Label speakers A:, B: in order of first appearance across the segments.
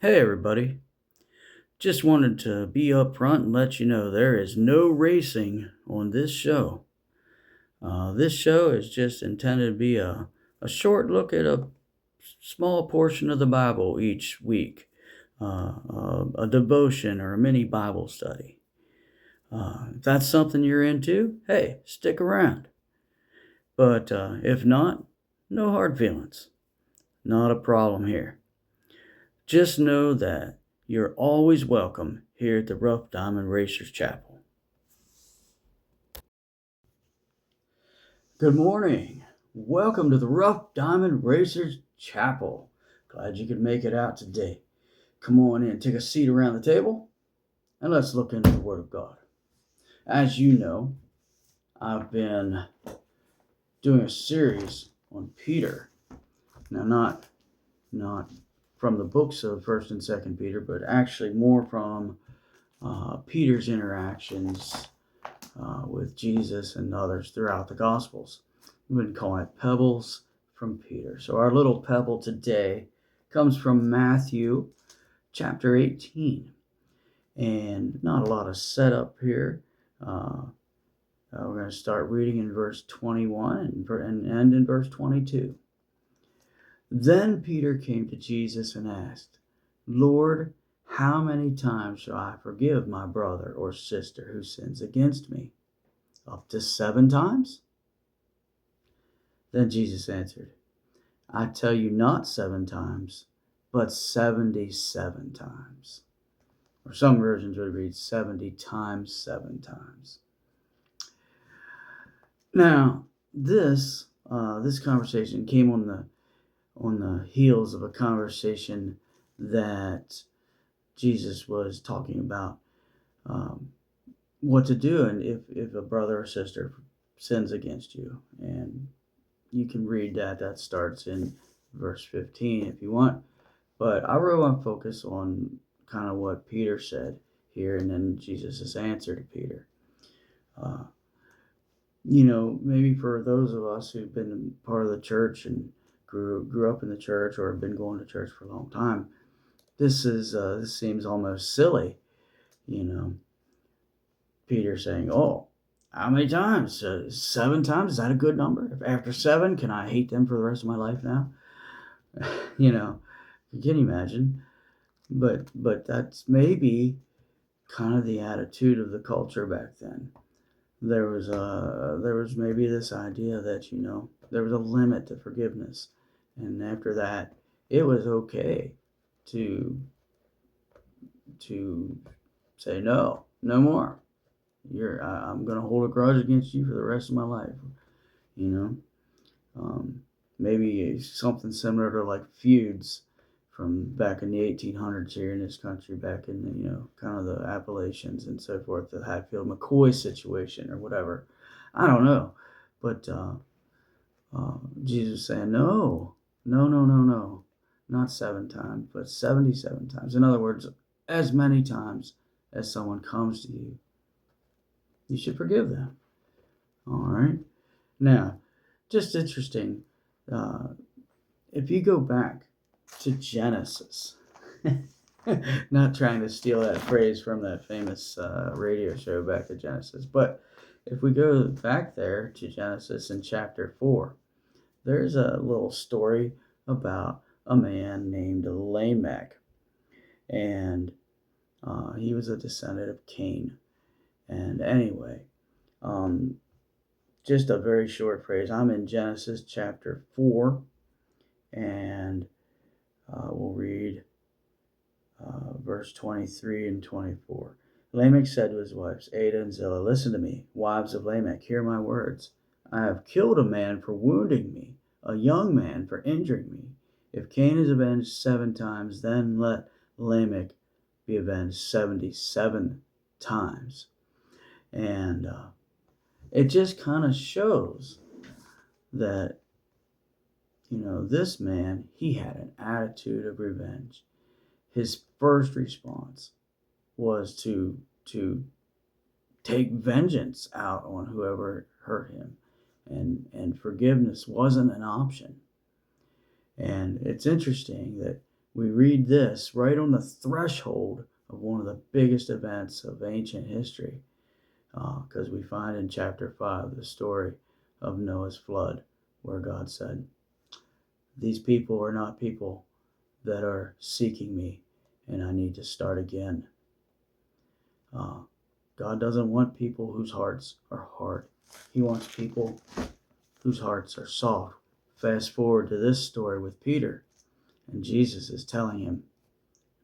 A: Hey everybody, just wanted to be upfront and let you know there is no racing on this show. This show is just intended to be a short look at a small portion of the Bible each week, a devotion or a mini Bible study. If that's something you're into, hey, stick around. But if not, no hard feelings. Not a problem here. Just know that you're always welcome here at the Rough Diamond Racers Chapel. Good morning. Welcome to the Rough Diamond Racers Chapel. Glad you could make it out today. Come on in, take a seat around the table, and let's look into the Word of God. As you know, I've been doing a series on Peter. Now, not from the books of 1st and 2nd Peter, but actually more from Peter's interactions with Jesus and others throughout the Gospels. We've been calling it Pebbles from Peter. So our little pebble today comes from Matthew chapter 18. And not a lot of setup here. We're going to start reading in verse 21 and end in verse 22. Then Peter came to Jesus and asked, Lord, how many times shall I forgive my brother or sister who sins against me? Up to 7 times? Then Jesus answered, I tell you not 7 times, but 77 times. Or some versions would read 70 times 7 times. Now, this conversation came on the heels of a conversation that Jesus was talking about what to do and if a brother or sister sins against you. And you can read that starts in verse 15 if you want. But I really want to focus on kind of what Peter said here and then Jesus' answer to Peter. Maybe for those of us who've been part of the church and grew up in the church or have been going to church for a long time, this seems almost silly, Peter saying, "Oh, how many times? 7 times? Is that a good number? If after 7, can I hate them for the rest of my life now?" You can imagine, but that's maybe kind of the attitude of the culture back then. There was maybe this idea that there was a limit to forgiveness, and after that, it was okay to say no more. I'm going to hold a grudge against you for the rest of my life. Maybe something similar to like feuds from back in the 1800s here in this country, back in the, kind of the Appalachians and so forth, the Hatfield-McCoy situation or whatever. I don't know. But Jesus saying, no, not 7 times, but 77 times. In other words, as many times as someone comes to you, you should forgive them. All right. Now, just interesting, if you go back to Genesis, not trying to steal that phrase from that famous radio show back to Genesis, but if we go back there to Genesis in chapter 4, there's a little story about a man named Lamech, and he was a descendant of Cain. And anyway, just a very short phrase. I'm in Genesis chapter 4, and we'll read verse 23 and 24. Lamech said to his wives, Ada and Zillah, listen to me, wives of Lamech, hear my words. I have killed a man for wounding me, a young man for injuring me. If Cain is avenged 7 times, then let Lamech be avenged 77 times. And it just kind of shows that, this man, he had an attitude of revenge. His first response was to take vengeance out on whoever hurt him. And forgiveness wasn't an option. And it's interesting that we read this right on the threshold of one of the biggest events of ancient history, because we find in chapter 5 the story of Noah's flood, where God said, these people are not people that are seeking me, and I need to start again. God doesn't want people whose hearts are hard. He wants people whose hearts are soft. Fast forward to this story with Peter, and Jesus is telling him,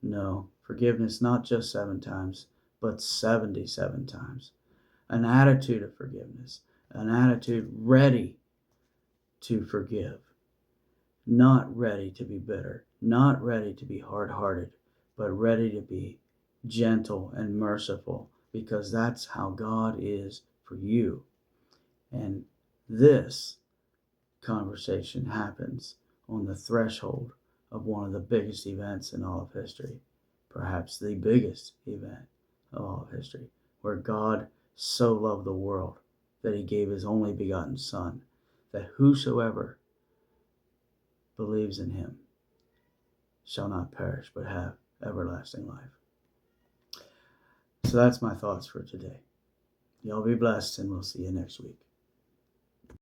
A: no, forgiveness not just 7 times, but 77 times. An attitude of forgiveness, an attitude ready to forgive, not ready to be bitter, not ready to be hard-hearted, but ready to be gentle and merciful, because that's how God is for you. And this conversation happens on the threshold of one of the biggest events in all of history, perhaps the biggest event of all of history, where God so loved the world that he gave his only begotten Son, that whosoever believes in him shall not perish but have everlasting life. So that's my thoughts for today. Y'all be blessed, and we'll see you next week.